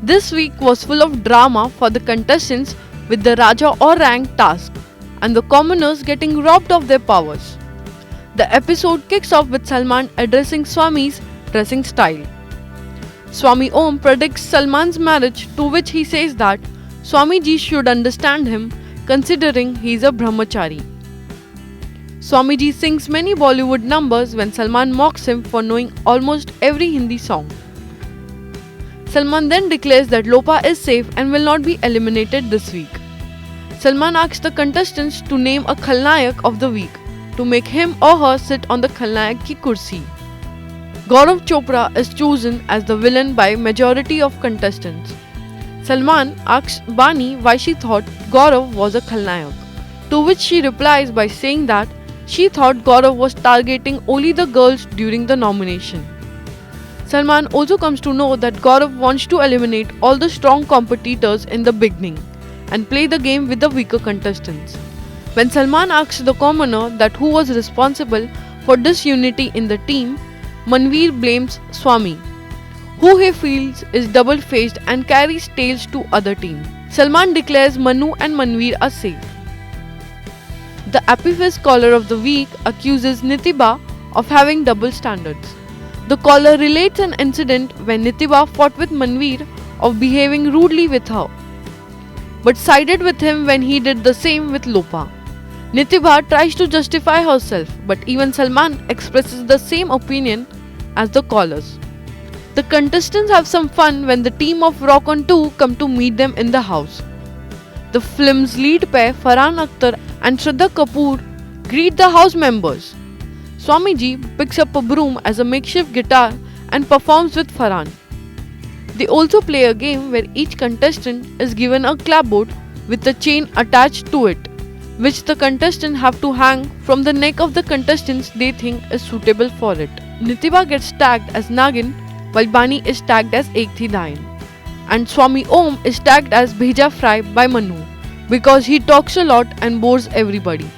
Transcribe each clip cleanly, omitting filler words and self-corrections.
This week was full of drama for the contestants with the Raja or rank task and the commoners getting robbed of their powers. The episode kicks off with Salman addressing Swami's dressing style. Swami Om predicts Salman's marriage, to which he says that Swamiji should understand him considering he is a brahmachari. Swamiji sings many Bollywood numbers when Salman mocks him for knowing almost every Hindi song. Salman then declares that Lopa is safe and will not be eliminated this week. Salman asks the contestants to name a Khalnayak of the week to make him or her sit on the Khalnayak ki kursi. Gaurav Chopra is chosen as the villain by majority of contestants. Salman asks Bani why she thought Gaurav was a Khalnayak, to which she replies by saying that she thought Gaurav was targeting only the girls during the nomination. Salman also comes to know that Gaurav wants to eliminate all the strong competitors in the beginning and play the game with the weaker contestants. When Salman asks the commoner that who was responsible for disunity in the team, Manveer blames Swami, who he feels is double-faced and carries tales to other team. Salman declares Manu and Manveer are safe. The Epiphyst caller of the week accuses Nitiba of having double standards. The caller relates an incident when Nitiba fought with Manveer of behaving rudely with her, but sided with him when he did the same with Lopa. Nitiba tries to justify herself, but even Salman expresses the same opinion as the callers. The contestants have some fun when the team of Rock on 2 come to meet them in the house. The film's lead pair Farhan Akhtar and Shraddha Kapoor greet the house members. Swamiji picks up a broom as a makeshift guitar and performs with Farhan. They also play a game where each contestant is given a clapboard with a chain attached to it, which the contestants have to hang from the neck of the contestants they think is suitable for it. Nitiba gets tagged as Nagin while Bani is tagged as Ek Thi Dayan, and Swami Om is tagged as Bheja Fry by Manu because he talks a lot and bores everybody.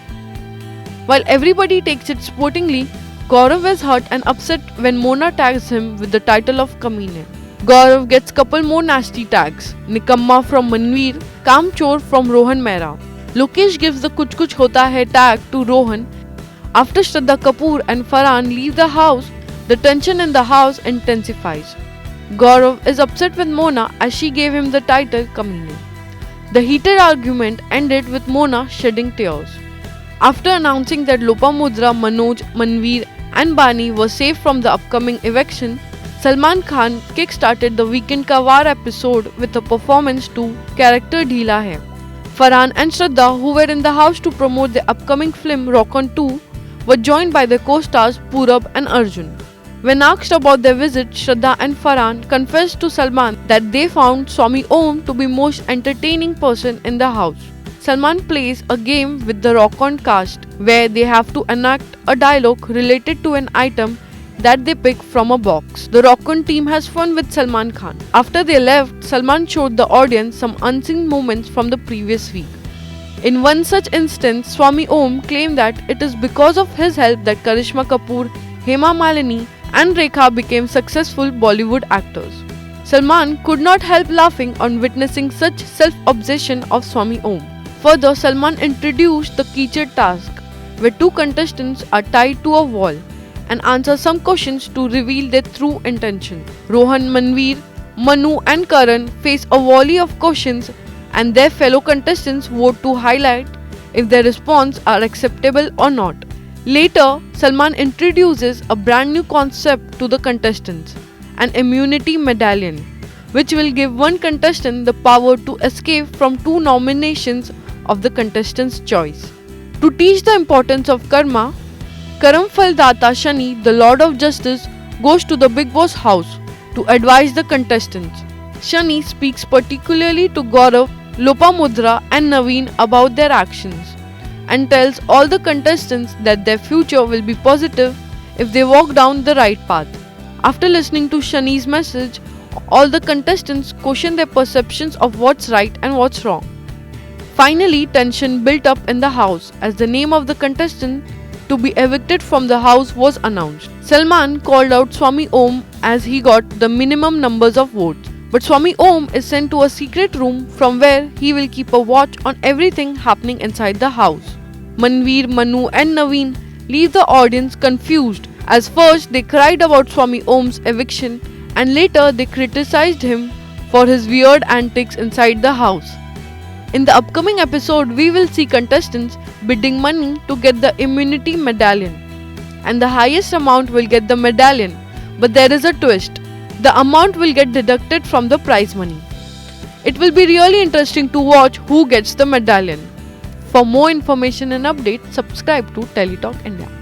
While everybody takes it sportingly, Gaurav is hurt and upset when Mona tags him with the title of Kamine. Gaurav gets couple more nasty tags: Nikamma from Manveer, Kamchor from Rohan Mehra. Lokesh gives the Kuch Kuch Hota Hai tag to Rohan. After Shraddha Kapoor and Farhan leave the house, the tension in the house intensifies. Gaurav is upset with Mona as she gave him the title Kamine. The heated argument ended with Mona shedding tears. After announcing that Lopamudra, Manoj, Manveer and Bani were safe from the upcoming eviction, Salman Khan kick-started the Weekend Ka War episode with a performance to Character Dheela Hai. Farhan and Shraddha, who were in the house to promote the upcoming film Rock on 2, were joined by their co-stars Purab and Arjun. When asked about their visit, Shraddha and Farhan confessed to Salman that they found Swami Om to be most entertaining person in the house. Salman plays a game with the Rock on cast where they have to enact a dialogue related to an item that they pick from a box. The Rock on team has fun with Salman Khan. After they left, Salman showed the audience some unseen moments from the previous week. In one such instance, Swami Om claimed that it is because of his help that Karishma Kapoor, Hema Malini and Rekha became successful Bollywood actors. Salman could not help laughing on witnessing such self-obsession of Swami Om. Further, Salman introduced the Keechad task, where two contestants are tied to a wall and answer some questions to reveal their true intention. Rohan, Manveer, Manu and Karan face a volley of questions and their fellow contestants vote to highlight if their responses are acceptable or not. Later, Salman introduces a brand new concept to the contestants, an immunity medallion, which will give one contestant the power to escape from two nominations of the contestant's choice. To teach the importance of karma, Karam Phal Data Shani, the Lord of Justice, goes to the Bigg Boss house to advise the contestants. Shani speaks particularly to Gaurav, Lopamudra and Naveen about their actions and tells all the contestants that their future will be positive if they walk down the right path. After listening to Shani's message, all the contestants question their perceptions of what's right and what's wrong. Finally, tension built up in the house as the name of the contestant to be evicted from the house was announced. Salman called out Swami Om as he got the minimum numbers of votes. But Swami Om is sent to a secret room from where he will keep a watch on everything happening inside the house. Manveer, Manu, and Naveen leave the audience confused as first they cried about Swami Om's eviction and later they criticized him for his weird antics inside the house. In the upcoming episode, we will see contestants bidding money to get the immunity medallion, and the highest amount will get the medallion. But there is a twist. The amount will get deducted from the prize money. It will be really interesting to watch who gets the medallion. For more information and updates, subscribe to Teletalk India.